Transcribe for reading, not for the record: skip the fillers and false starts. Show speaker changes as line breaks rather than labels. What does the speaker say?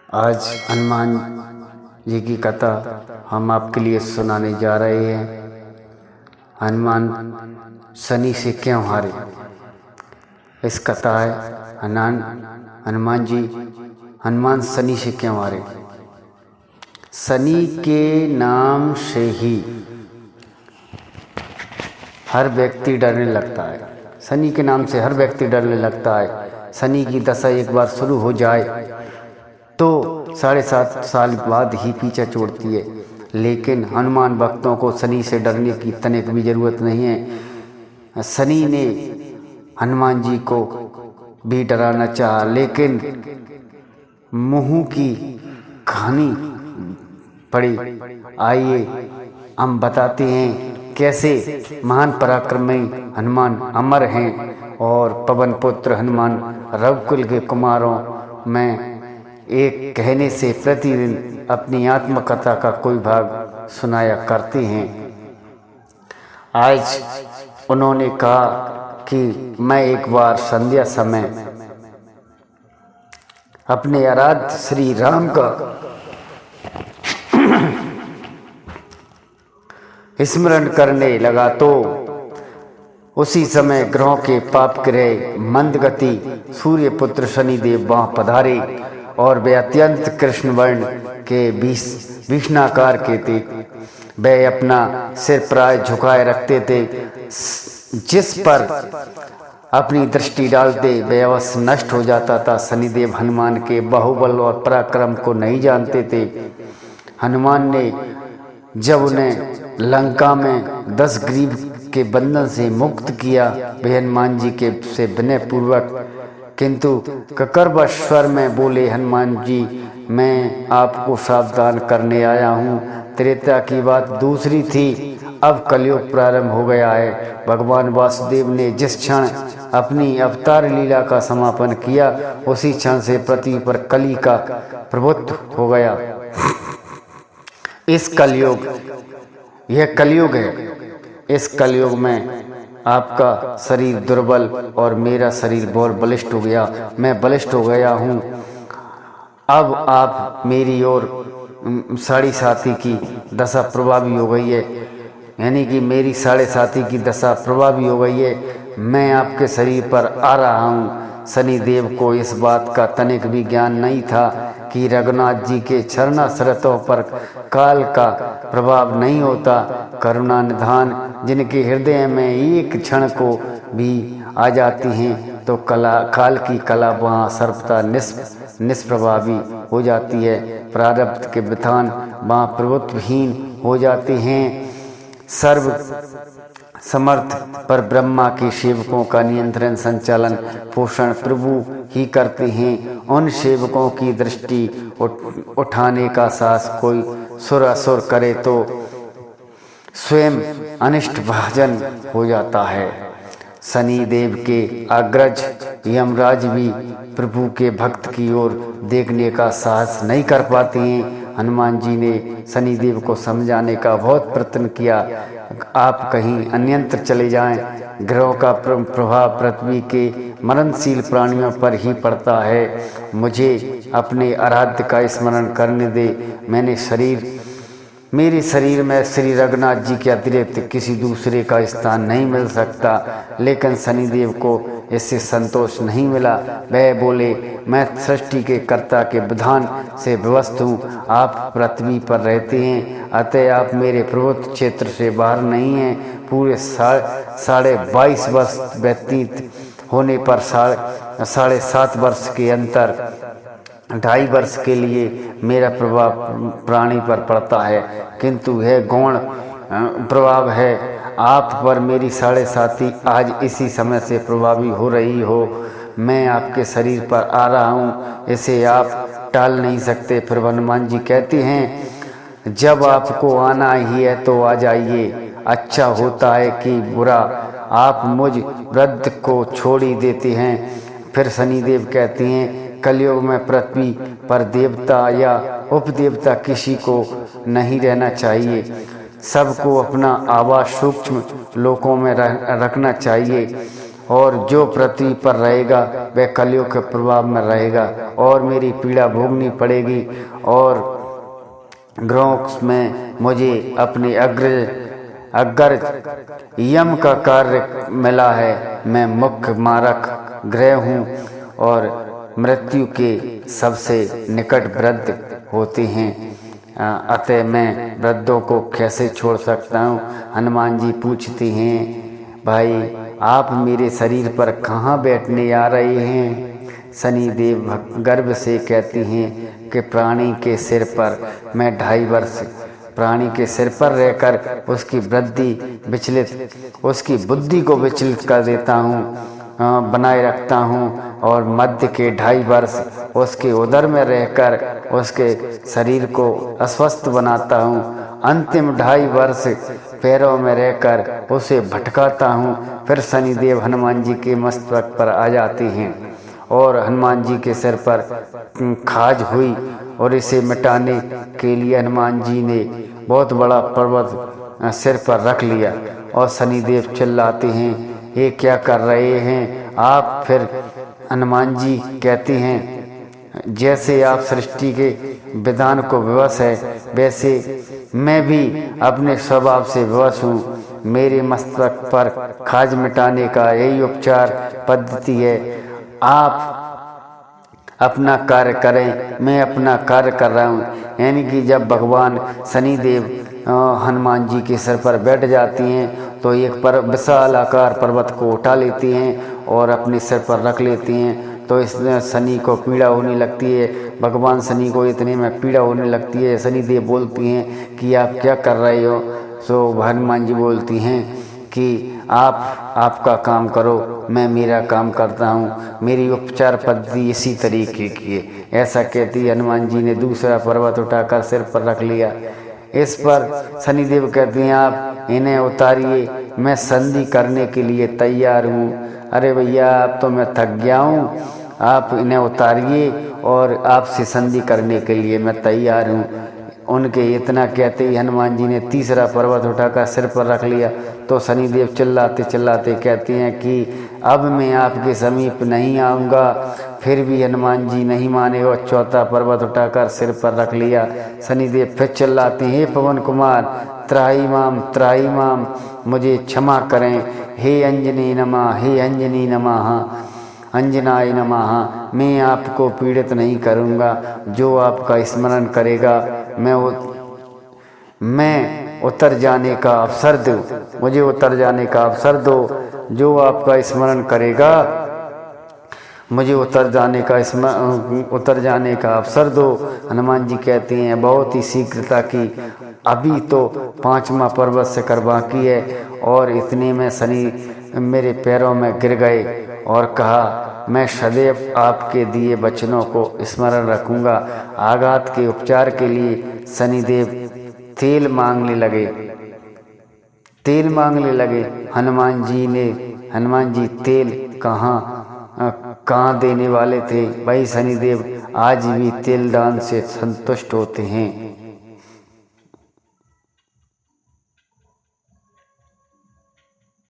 आज हनुमान जी की कथा हम आपके लिए सुनाने जा रहे हैं। हनुमान शनि से क्यों हारे। इस कथा है हनुमान शनि से क्यों हारे। शनि के नाम से ही हर व्यक्ति डरने लगता है। शनि के नाम से हर व्यक्ति डरने लगता है। शनि की दशा एक बार शुरू हो जाए तो 7.5 साल बाद ही पीछा छोड़ती है। लेकिन हनुमान भक्तों को शनि से डरने की तनिक भी जरूरत नहीं है। शनि ने हनुमान जी को भी डराना चाहा, लेकिन मुँह की कहानी पड़ी। आइए हम बताते हैं कैसे महान पराक्रमी हनुमान अमर हैं और पवन पुत्र हनुमान रघुकुल के कुमारों में एक कहने से प्रतिदिन अपनी आत्मकथा का कोई भाग सुनाया करते हैं। आज उन्होंने कहा कि मैं एक बार संध्या समय अपने आराध्य श्री राम का स्मरण करने लगा तो उसी समय ग्रहों के पाप ग्रह मंदगति सूर्यपुत्र शनिदेव वहाँ पधारे और वे अत्यंत कृष्ण वर्ण के भीषणाकार के थे। वे अपना सिर प्राय झुकाए रखते थे। जिस पर अपनी दृष्टि डालते वे अवश्य नष्ट हो जाता था। शनिदेव हनुमान के बाहुबल और पराक्रम को नहीं जानते थे। हनुमान ने जब उन्हें लंका में 10 ग्रीव के बंधन से मुक्त किया, वे हनुमान जी के से विनय पूर्वक किंतु ककरव स्वर में बोले, हनुमान जी मैं आपको सावधान करने आया हूँ। त्रेता की बात दूसरी थी, अब कलयुग प्रारंभ हो गया है। भगवान वासुदेव ने जिस क्षण अपनी अवतार लीला का समापन किया, उसी क्षण से पृथ्वी पर कली का प्रभुत्व हो गया। यह कलयुग है। इस कलयुग में आपका शरीर दुर्बल और मेरा शरीर बहुत बलिष्ठ हो गया। मैं बलिष्ठ हो गया हूँ। अब आप मेरी ओर 7.5 की दशा प्रभावी हो गई है, यानी कि मेरी 7.5 की दशा प्रभावी हो गई है। मैं आपके शरीर पर आ रहा हूँ। शनिदेव को इस बात का तनिक भी ज्ञान नहीं था कि रघुनाथ जी के चरणाश्रितों पर काल का प्रभाव नहीं होता। करुणा निधान जिनके हृदय में एक क्षण को भी आ जाती हैं तो काल की कला वहाँ सर्वथा निष्प्रभावी हो जाती है। प्रारब्ध के विधान वहाँ प्रभुत्वहीन हो जाते हैं। सर्व समर्थ पर ब्रह्मा के सेवकों का नियंत्रण संचालन पोषण प्रभु ही करते हैं। उन सेवकों की दृष्टि उठाने का साहस कोई सुरासुर करे तो स्वयं अनिष्ट भाजन हो जाता है। शनिदेव के अग्रज यमराज भी प्रभु के भक्त की ओर देखने का साहस नहीं कर पाते हैं। हनुमान जी ने शनिदेव को समझाने का बहुत प्रयत्न किया। आप कहीं अन्यंत्र चले जाएं, ग्रहों का प्रभाव पृथ्वी के मरणशील प्राणियों पर ही पड़ता है। मुझे अपने आराध्य का स्मरण करने दे। मेरे शरीर में श्री रघुनाथ जी के अतिरिक्त किसी दूसरे का स्थान नहीं मिल सकता। लेकिन शनिदेव को इससे संतोष नहीं मिला। वह बोले, मैं सृष्टि के कर्ता के विधान से विवश हूँ। आप पृथ्वी पर रहते हैं, अतः आप मेरे प्रभुत्व क्षेत्र से बाहर नहीं हैं। पूरे 22.5 वर्ष व्यतीत होने पर 7.5 वर्ष के अंतर 2.5 वर्ष के लिए मेरा प्रभाव प्राणी पर पड़ता है, किंतु यह गौण प्रभाव है। आप पर मेरी 7.5 आज इसी समय से प्रभावी हो रही हो। मैं आपके शरीर पर आ रहा हूँ, इसे आप टाल नहीं सकते। फिर हनुमान जी कहते हैं, जब आपको आना ही है तो आ जाइए। अच्छा होता है कि बुरा, आप मुझ वृद्ध को छोड़ ही देते हैं। फिर शनिदेव कहते हैं, कलयुग में पृथ्वी पर देवता या उपदेवता किसी को नहीं रहना चाहिए। सबको अपना आवास सूक्ष्म लोकों में रखना चाहिए। और जो पृथ्वी पर रहेगा वह कलयुग के प्रभाव में रहेगा और मेरी पीड़ा भोगनी पड़ेगी। और ग्रहों में मुझे अपने अग्रज यम का कार्य मिला है। मैं मुख्य मारक ग्रह हूँ और मृत्यु के सबसे निकट वृद्ध होते हैं, अतः मैं वृद्धों को कैसे छोड़ सकता हूँ। हनुमान जी पूछते हैं, भाई आप मेरे शरीर पर कहाँ बैठने आ रहे हैं। शनिदेव गर्व से कहती हैं कि प्राणी के सिर पर मैं 2.5 वर्ष प्राणी के सिर पर रहकर उसकी उसकी बुद्धि को विचलित कर देता हूँ, बनाए रखता हूँ और मध्य के 2.5 वर्ष उसके उदर में रहकर उसके शरीर को अस्वस्थ बनाता हूँ। अंतिम 2.5 वर्ष पैरों में रहकर उसे भटकाता हूँ। फिर शनिदेव हनुमान जी के मस्तक पर आ जाते हैं और हनुमान जी के सिर पर खाज हुई और इसे मिटाने के लिए हनुमान जी ने बहुत बड़ा पर्वत सिर पर रख लिया। और शनिदेव चिल्लाते हैं, ये क्या कर रहे हैं आप। फिर हनुमान जी कहते हैं, जैसे आप सृष्टि के विधान को विवश है वैसे मैं भी अपने स्वभाव से विवश हूँ। मेरे मस्तक पर खाज मिटाने का यही उपचार पद्धति है। आप अपना कार्य करें, मैं अपना कार्य कर रहा हूँ। यानी कि जब भगवान शनिदेव हनुमान जी के सिर पर बैठ जाती हैं तो एक विशाल आकार पर्वत को उठा लेती हैं और अपने सिर पर रख लेती हैं। तो इसमें शनि को पीड़ा होने लगती है। भगवान शनि को इतने में पीड़ा होने लगती है। शनिदेव बोलती हैं कि आप क्या कर रहे हो। सो हनुमान जी बोलती हैं कि आप आपका काम करो, मैं मेरा काम करता हूँ। मेरी उपचार पद्धति इसी तरीके की है। ऐसा कहती हनुमान जी ने दूसरा पर्वत उठाकर सिर पर रख लिया। इस पर शनिदेव कहते हैं, आप इन्हें उतारिए, मैं संधि करने के लिए तैयार हूँ। अरे भैया अब तो मैं थक गया हूँ, आप इन्हें उतारिए और आपसे संधि करने के लिए मैं तैयार हूँ। उनके इतना कहते ही हनुमान जी ने तीसरा पर्वत उठाकर सिर पर रख लिया। तो शनिदेव चिल्लाते चिल्लाते कहते हैं कि अब मैं आपके समीप नहीं आऊँगा। फिर भी हनुमान जी नहीं माने और चौथा पर्वत उठाकर सिर पर रख लिया। शनिदेव फिर चिल्लाते हैं, हे पवन कुमार त्राहिमाम मुझे क्षमा करें। हे अंजनी नमः, हे अंजनी नमः, अंजनाय नमः। मैं आपको पीड़ित नहीं करूँगा। जो आपका स्मरण करेगा मैं उतर जाने का अवसर दो, मुझे उतर जाने का अवसर दो। जो आपका स्मरण करेगा मुझे उतर जाने का अवसर दो। हनुमान जी कहते हैं, बहुत ही शीघ्रता की, अभी तो 5वां पर्वत शिखर बाकी है। और इतने में शनि मेरे पैरों में गिर गए और कहा, मैं सदैव आपके दिए वचनों को स्मरण रखूंगा। आघात के उपचार के लिए शनिदेव तेल मांगने लगे। हनुमान जी तेल कहाँ देने वाले थे। भाई शनिदेव आज भी तेल दान से संतुष्ट होते हैं।